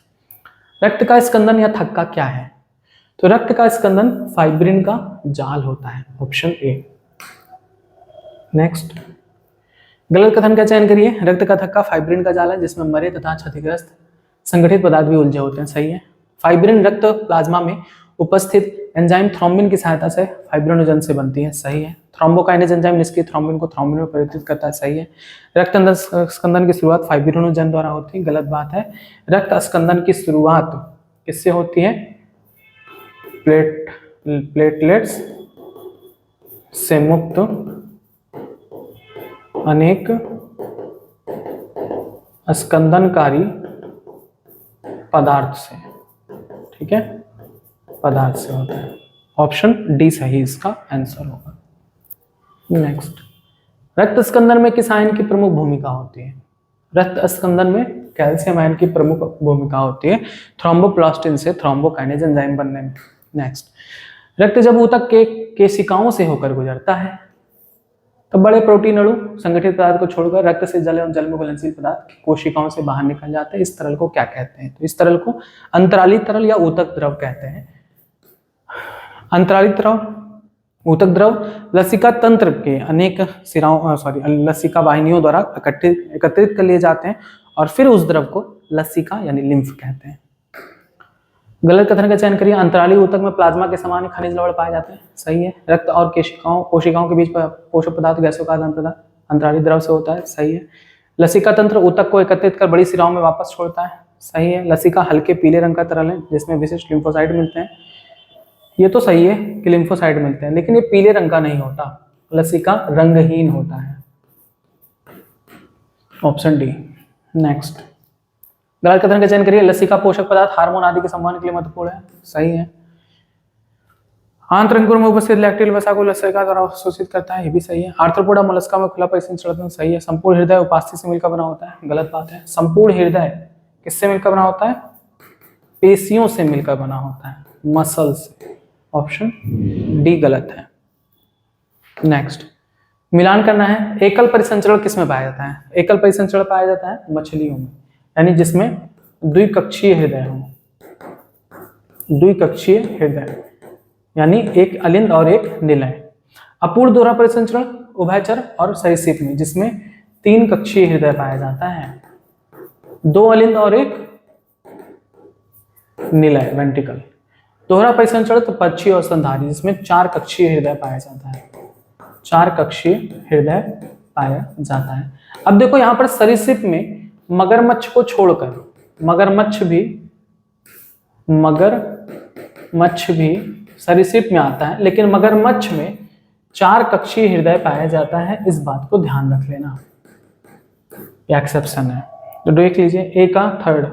रक्त का स्कंदन या थक्का क्या है? तो रक्त का स्कंदन फाइब्रिन का जाल होता है, ऑप्शन ए। नेक्स्ट, गलत कथन का चयन करिए। रक्त का थक्का फाइब्रिन का जाल है जिसमें मरे तथा क्षतिग्रस्त संगठित पदार्थ भी उलझे होते हैं, सही है। फाइब्रिन रक्त प्लाज्मा में उपस्थित एंजाइम थ्रोम्बिन की सहायता से फाइब्रिनोजन से बनती है, सही है। थ्रोम्बोकाइनेज एंजाइम निष्क्रिय थ्रोम्बिन को थ्रोम्बिन में परिवर्तित करता है, सही है। रक्त स्कंदन की शुरुआत फाइब्रिनोजन द्वारा होती है, गलत बात है। रक्त स्कंदन की शुरुआत किससे होती है? प्लेटलेट्स से मुक्त अनेक स्कंदनकारी पदार्थ से, ठीक है, पदार्थ से होता है। ऑप्शन डी सही इसका आंसर होगा। नेक्स्ट, रक्त स्कंदन में किस आयन की प्रमुख भूमिका होती है? रक्त स्कंदन में कैल्शियम आयन की प्रमुख भूमिका होती है थ्रोम्बोप्लास्टिन से थ्रोम्बोकाइनेज एंजाइम बनने में। नेक्स्ट, रक्त जब ऊतक के केशिकाओं से होकर गुजरता है तो बड़े प्रोटीन अणु संगठित पदार्थ को छोड़कर रक्त से जल एवं जल में घुलनशील पदार्थ कोशिकाओं से बाहर निकल जाते हैं। इस तरल को क्या कहते हैं? तो इस तरल को अंतराली तरल या ऊतक द्रव कहते हैं। अंतराली द्रव, ऊतक द्रव लसिका तंत्र के अनेक लसिका वाहिनियों द्वारा एकत्रित कर लिए जाते हैं और फिर उस द्रव को लसिका यानी लिम्फ कहते हैं। गलत कथन का चयन करिए। अंतराली ऊतक में प्लाज्मा के समान खनिज लवण पाए जाते हैं, सही है। रक्त और कोशिकाओं के बीच पोषक पदार्थ गैसों का आदान प्रदान अंतराली द्रव से होता है, सही है। लसिका तंत्र ऊतक को एकत्रित कर बड़ी शिराओं में वापस छोड़ता है, सही है। लसिका हल्के पीले रंग का तरल है जिसमें विशिष्ट लिम्फोसाइट मिलते हैं। ये तो सही है कि लिम्फोसाइट मिलते हैं, लेकिन ये पीले रंग का नहीं होता, लसिका रंगहीन होता है, ऑप्शन डी। नेक्स्ट, गलत कथन का चयन करिए। लसिका पोषक पदार्थ हार्मोन आदि के संवहन के लिए महत्वपूर्ण है, सही है। आंतरंगों में उपस्थित लैक्टिल वसा को लसिका द्वारा अवशोषित करता है, ये भी सही है। आर्थ्रोपोडा मोलस्का में खुला परिसंचरण, सही है। संपूर्ण हृदय उपास्थि से मिलकर बना होता है, गलत बात है। संपूर्ण हृदय किससे मिलकर बना होता है? पेशियों से मिलकर बना होता है, मसल से, ऑप्शन डी गलत है। नेक्स्ट, मिलान करना है। एकल परिसंचरण किस में पाया जाता है? एकल परिसंचरण पाया जाता है मछलियों में, यानी जिसमें द्विकक्षीय हृदय हो, द्विकक्षीय हृदय यानी एक अलिंद और एक निलय। अपूर्ण दोहरा परिसंचरण उभयचर और सरीसृप में, जिसमें 3 कक्षीय हृदय पाया जाता है, 2 अलिंद और एक निलय वेंट्रिकल। दोहरा परिसंचरण तो पक्षी और स्तनधारी, जिसमें 4 कक्षीय हृदय पाया जाता है, 4 कक्षीय हृदय पाया जाता है। अब देखो यहाँ पर सरीसृप में मगरमच्छ को छोड़कर मगरमच्छ भी सरीसृप में आता है, लेकिन मगरमच्छ में 4 कक्षीय हृदय पाया जाता है, इस बात को ध्यान रख लेना, एक्सेप्शन है। तो देख लीजिए, ए का थर्ड,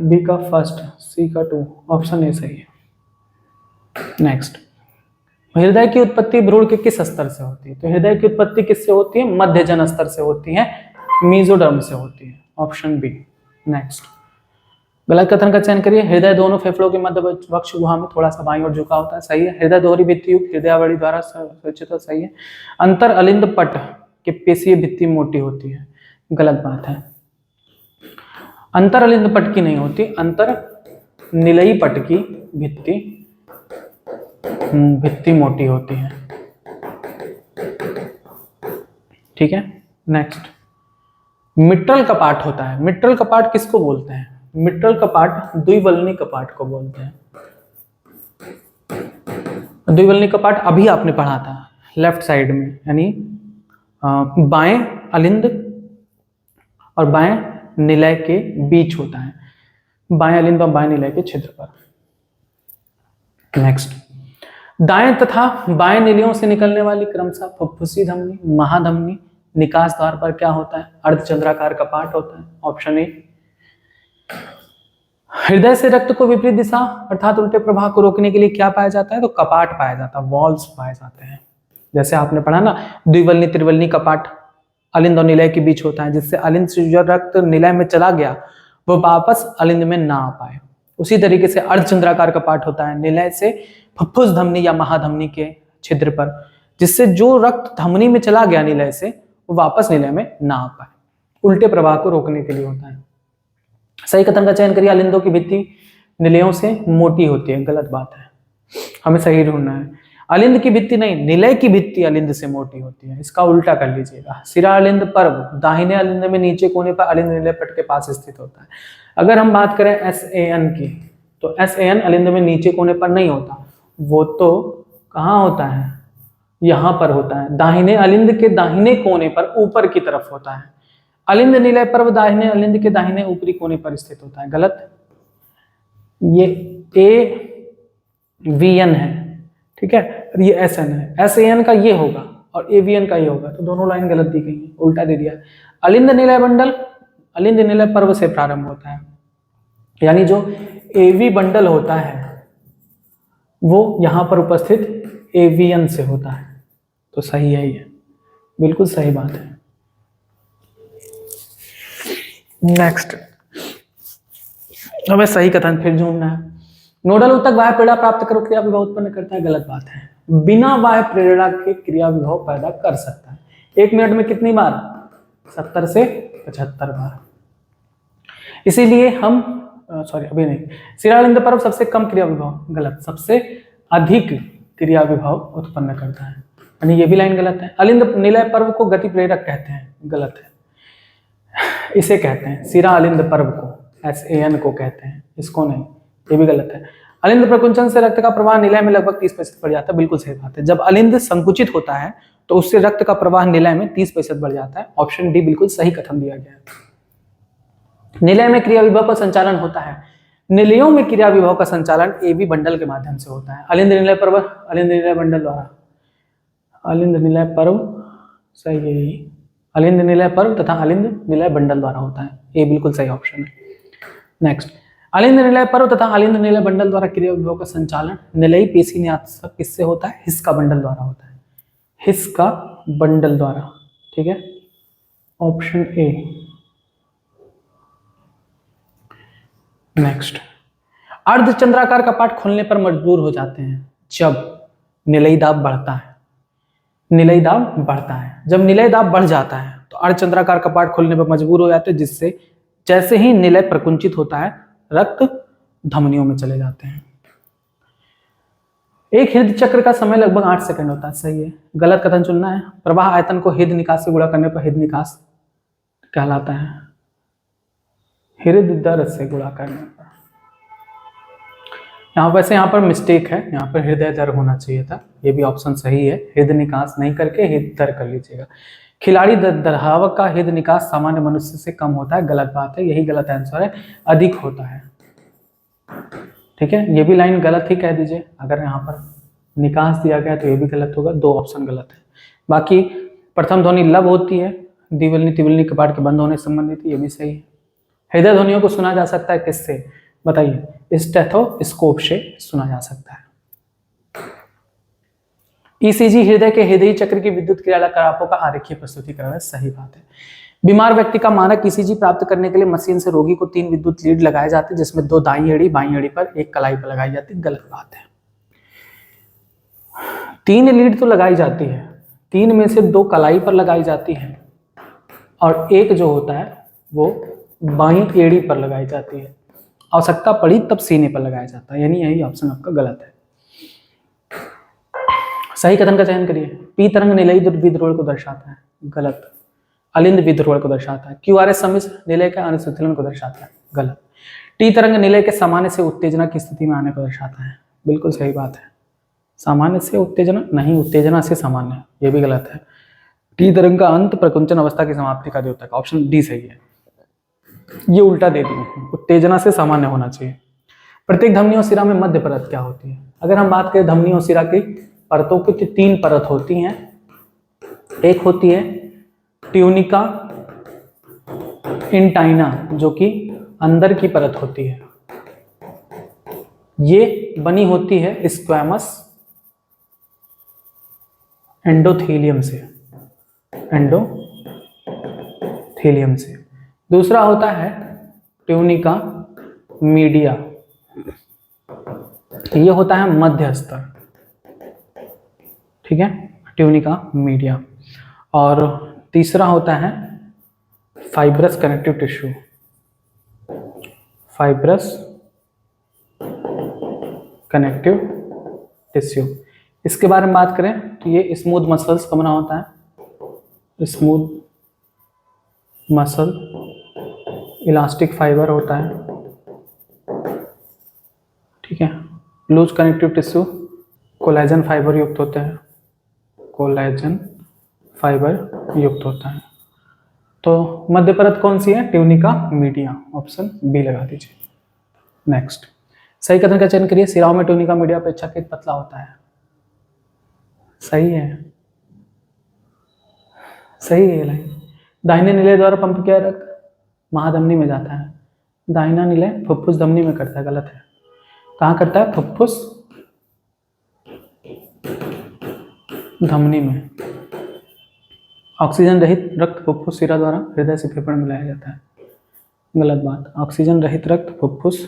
बी का फर्स्ट, सी का 2, ऑप्शन ए सही है। नेक्स्ट, हृदय की उत्पत्ति भ्रूण के किस स्तर से होती है? तो हृदय की उत्पत्ति किससे होती है? मध्य जन स्तर से होती है, मीजोडर्म से होती है, ऑप्शन बी। नेक्स्ट, गलत कथन का चयन करिए। हृदय दोनों फेफड़ों के मध्य वक्ष गुहा में थोड़ा सा बाईं ओर झुका होता है, सही है। हृदय दोहरी भित्ति युक्त हृदयावली द्वारा संरचित, सही है। अंतर अलिंद पट की पेशीय भित्ति मोटी होती है, गलत बात है। अंतर अलिंद पट की नहीं होती, अंतर निलयी पट की भित्ति मोटी होती है, ठीक है। नेक्स्ट, मिट्रल कपाट होता है। मिट्रल कपाट किसको बोलते हैं? मिट्रल कपाट द्विवल्नी कपाट को बोलते हैं। द्विवल्नी कपाट अभी आपने पढ़ा था लेफ्ट साइड में, यानी बाएं अलिंद और बाएं निलय के बीच होता है, बाएं अलिंद और बाएं निलय के क्षेत्र पर। नेक्स्ट, दाएं तथा बाएं निलयों से निकलने वाली क्रमशः फुफ्फुसी धमनी, महाधमनी, निकास द्वार पर क्या होता है? अर्धचंद्राकार कपाट होता है, ऑप्शन ए। हृदय से रक्त को विपरीत दिशा अर्थात उल्टे प्रवाह को रोकने के लिए क्या पाया जाता है? तो कपाट पाया जाता है, वॉल्स पाए जाते हैं। जैसे आपने पढ़ा ना, द्विवल्नी त्रिवल्नी कपाट अलिंद और निलय के बीच होता है, जिससे अलिंद से जो रक्त निलय में चला गया वो वापस अलिंद में ना आ पाए। उसी तरीके से अर्धचंद्राकार कपाट होता है निलय से फुफ्फुस धमनी या महाधमनी के छिद्र पर, जिससे जो रक्त धमनी में चला गया निलय से वो वापस निलय में ना आ पाए, उल्टे प्रवाह को रोकने के लिए होता है। सही कथन का चयन करिए। अलिंदों की भित्ति निलयों से मोटी होती है, गलत बात है, हमें सही ढूंढना है। अलिंद की भित्ति नहीं, निलय की भित्ति अलिंद से मोटी होती है, इसका उल्टा कर लीजिएगा। सिरा अलिंद पर्व दाहिने अलिंद में नीचे कोने पर अलिंद निलय पट के पास स्थित होता है। अगर हम बात करें SAN की, तो SAN अलिंद में नीचे कोने पर नहीं होता, वो तो कहाँ होता है? यहाँ पर होता है, दाहिने अलिंद के दाहिने कोने पर ऊपर की तरफ होता है। अलिंद निलय पर्व दाहिने अलिंद के दाहिने ऊपरी कोने पर स्थित होता है, गलत। ये AVN है, ठीक है, और ये SN है। SAN का ये होगा और AVN का ये होगा, तो दोनों लाइन गलत दी गई है, उल्टा दे दिया। अलिंद निलय बंडल अलिंद निलय पर्व से प्रारंभ होता है, यानी जो AV बंडल होता है वो यहाँ पर उपस्थित AVN से होता है, तो सही है, ये बिल्कुल सही बात है। नेक्स्ट, हमें सही कथन फिर ढूंढना है। नोडल ऊतक बाह्य प्रेरणा प्राप्त करो क्रिया विभव उत्पन्न करता है, गलत बात है। बिना बाह्य प्रेरणा के क्रिया विभव पैदा कर सकता है। 1 मिनट में कितनी बार? 70 से 75 बार। इसीलिए हम अभी नहीं, सिरालिंद पर्व सबसे कम क्रिया विभव, गलत, सबसे अधिक क्रिया विभव उत्पन्न करता है, यानी ये भी लाइन गलत है। अलिंद निलय पर्व को गति प्रेरक कहते हैं, गलत है, इसे कहते हैं सिरा अलिंद पर्व को, SAN को कहते हैं, इसको नहीं, ये भी गलत है। अलिंद प्रकुंचन से रक्त का प्रवाह निलय में लगभग 30% बढ़ जाता है, बिल्कुल सही बात है। जब अलिंद संकुचित होता है तो उससे रक्त का प्रवाह निलय में 30% बढ़ जाता है, ऑप्शन डी बिल्कुल सही कथन दिया गया है। निलय में क्रिया विभव का संचालन होता है, निलयों में क्रिया विभव का संचालन AB बंडल के माध्यम से होता है। अलिंद निलय पर्व अलिंद निलय बंडल द्वारा, अलिंद निलय पर्व सही है, अलिंद निलय पर्व तथा अलिंद निलय बंडल द्वारा होता है, ये बिल्कुल सही ऑप्शन है। नेक्स्ट, अलिंद निलय पर्व तथा अलिंद निलय बंडल द्वारा क्रिया विभव का संचालन निलयी पेशी न्यासक किससे होता है? हिस्का बंडल द्वारा होता है, हिस्का बंडल द्वारा, ठीक है, ऑप्शन ए। नेक्स्ट, अर्धचंद्राकार कपाट खोलने पर मजबूर हो जाते हैं जब निलयी दाब बढ़ता है। निलयी दाब बढ़ता है, जब निलय दाब बढ़ जाता है तो अर्धचंद्राकार कपाट खोलने पर मजबूर हो जाते हैं, जिससे जैसे ही निलय प्रकुंचित होता है रक्त धमनियों में चले जाते हैं। एक हृदय चक्र का समय लगभग 8 सेकंड होता है, सही है। गलत कथन चुनना है। प्रवाह आयतन को हृदय निकास से गुणा करने पर हृदय निकास कहलाता है, हृदय दर से गुणा करने पर। यहाँ पर मिस्टेक है, यहाँ पर हृदय दर होना चाहिए था, ये भी ऑप्शन सही है। हृदय निकास नहीं करके हृदय दर कर लीजिएगा। खिलाड़ी धावक का हृदय निकास सामान्य मनुष्य से कम होता है, गलत बात है, यही गलत आंसर है, अधिक होता है, ठीक है, ये भी लाइन गलत ही कह दीजिए। अगर यहाँ पर निकास दिया गया तो ये भी गलत होगा, 2 ऑप्शन गलत है। बाकी प्रथम ध्वनि लब होती है, द्विवल्नी त्रिवल्नी कपाट के बंद होने से संबंधित, ये भी सही है। हृदय ध्वनियों को सुना जा सकता है किससे, बताइए, स्टेथोस्कोप से सुना जा सकता है। ईसीजी हृदय के हृदयी चक्र की विद्युत क्रियाकलापों का आरेखीय प्रस्तुतिकरण है, सही बात है। बीमार व्यक्ति का मानक ईसीजी प्राप्त करने के लिए मशीन से रोगी को 3 विद्युत लीड लगाए जाते हैं, जिसमें 2 दाईं एड़ी बाईं एड़ी पर, 1 कलाई पर लगाई जाती है, गलत बात है। 3 लीड तो लगाई जाती है, 3 में से 2 कलाई पर लगाई जाती है और 1 जो होता है वो बाईं एड़ी पर लगाई जाती है। आवश्यकता पड़ी तब सीने पर लगाया जाता है, यानी यही ऑप्शन आपका गलत है। सही कथन का चयन करिए। पी तरंग निलयी विद्रोह को दर्शाता है, गलत। अलिंद विद्रोह को दर्शाता है। क्यूआरएस सम्मिश्र निलय के अनुशीतलन को दर्शाता है, गलत। टी तरंग निलय के सामान्य से उत्तेजना की स्थिति में आने को दर्शाता है, बिल्कुल सही बात है। सामान्य से उत्तेजना नहीं, उत्तेजना से सामान्य, ये भी गलत है। टी तरंग का अंत प्रकुंचन अवस्था की समाप्ति का द्योतक, ऑप्शन डी सही है। ये उल्टा दे दिए, उत्तेजना से सामान्य होना चाहिए। प्रत्येक धमनी और सिरा में मध्य परत क्या होती है? अगर हम बात करें धमनी और सिरा की परतों की, तो 3 परत होती हैं। एक होती है ट्यूनिका इंटाइना, जो कि अंदर की परत होती है। ये बनी होती है स्क्वैमस एंडोथेलियम से, एंडोथेलियम से। दूसरा होता है ट्यूनिका मीडिया, ये होता है मध्य स्तर, ठीक है, ट्यूनिका मीडिया। और तीसरा होता है fibrous connective tissue, fibrous connective tissue. इसके बारे में बात करें तो ये स्मूथ मसल्स का बना होता है, स्मूथ मसल, इलास्टिक फाइबर होता है, ठीक है। Loose connective tissue collagen fibre युक्त होते हैं, कोलेजन फाइबर युक्त होता है। तो मध्य परत कौन सी है? ट्यूनिका मीडिया, ऑप्शन बी लगा दीजिए। नेक्स्ट, सही कथन का चयन करिए। सिराओं में ट्यूनिका मीडिया अपेक्षाकृत पतला होता है, सही है, सही है लाइन। दाहिने निलय द्वारा पंप किया रक्त महाधमनी में जाता है, दाहिना निलय फुफ्फुस धमनी में करता है, गलत है। कहाँ करता है? फुफ्फुस धमनी में। ऑक्सीजन रहित रक्त फुफ्फुस सिरा द्वारा हृदय से फेफड़े में लाया जाता है, गलत बात। ऑक्सीजन रहित रक्त फुफ्फुस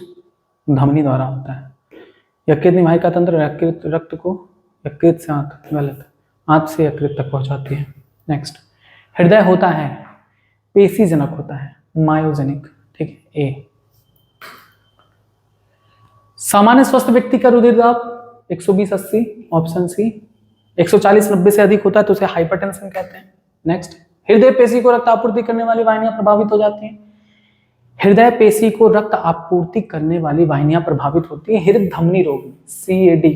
धमनी द्वारा होता है। यकृत निवाहिका तंत्र रक्त को यकृत से आंत, गलत, आंत से यकृत तक पहुंचाती है। नेक्स्ट, हृदय होता है पेशी जनक होता है, मायोजेनिक, ठीक है, ए। सामान्य स्वस्थ व्यक्ति का रुधिर दाब 120/80, ऑप्शन सी। 140/90 से अधिक होता है तो उसे हाइपरटेंशन कहते हैं। नेक्स्ट, हृदय पेशी को रक्त आपूर्ति करने वाली वाहिनियां प्रभावित हो जाती हैं। हृदय पेशी को रक्त आपूर्ति करने वाली वाहिनियां प्रभावित होती है हृदय धमनी रोग में, CAD,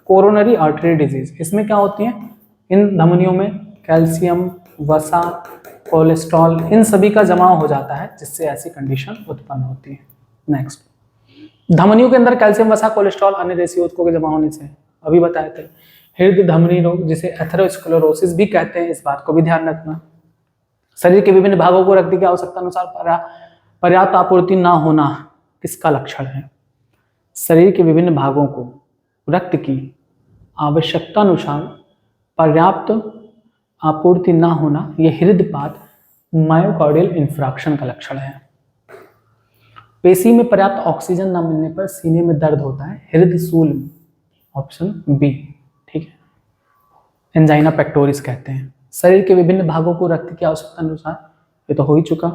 कोरोनरी आर्टरी डिजीज। इसमें क्या होती है? इन धमनियों में कैल्शियम, वसा, कोलेस्ट्रॉल, इन सभी का जमाव हो जाता है, जिससे ऐसी कंडीशन उत्पन्न होती है। नेक्स्ट, धमनियों के अंदर कैल्शियम, वसा, कोलेस्ट्रॉल, अन्य रेसियों के जमा होने से, अभी बताए थे, हृदय धमनी रोग, जिसे एथेरोस्क्लेरोसिस भी कहते हैं, इस बात को भी ध्यान रखना। शरीर के विभिन्न भागों को रक्त की आवश्यकता अनुसार पर्याप्त आपूर्ति ना होना किसका लक्षण है? शरीर के विभिन्न भागों को रक्त की आवश्यकता अनुसार पर्याप्त आपूर्ति ना होना, यह हृदयपात, मायोकार्डियल इंफ्राक्शन का लक्षण है। पेशी में पर्याप्त ऑक्सीजन न मिलने पर सीने में दर्द होता है, हृदय शूल में, ऑप्शन बी, ठीक है, एंजाइना पेक्टोरिस कहते हैं। शरीर के विभिन्न भागों को रक्त की आवश्यकता अनुसार, ये तो हो ही चुका।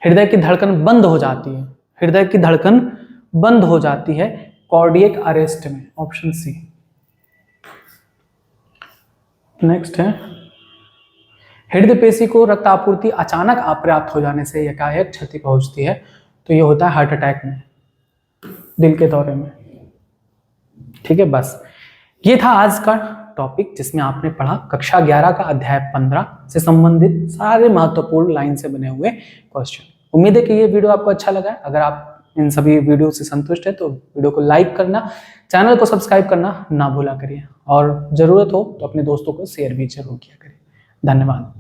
हृदय की धड़कन बंद हो जाती है, हृदय की धड़कन बंद हो जाती है कार्डियक अरेस्ट में, ऑप्शन सी। नेक्स्ट है, हृदय पेशी को रक्त आपूर्ति अचानक अपर्याप्त हो जाने से एकाएक क्षति पहुंचती है, तो ये होता है हार्ट अटैक में, दिल के दौरे में, ठीक है। बस ये था आज का टॉपिक, जिसमें आपने पढ़ा कक्षा 11 का अध्याय 15 से संबंधित सारे महत्वपूर्ण लाइन से बने हुए क्वेश्चन। उम्मीद है कि ये वीडियो आपको अच्छा लगा है। अगर आप इन सभी वीडियो से संतुष्ट है तो वीडियो को लाइक करना, चैनल को सब्सक्राइब करना ना भूला करिए और ज़रूरत हो तो अपने दोस्तों को शेयर भी जरूर किया करिए। धन्यवाद।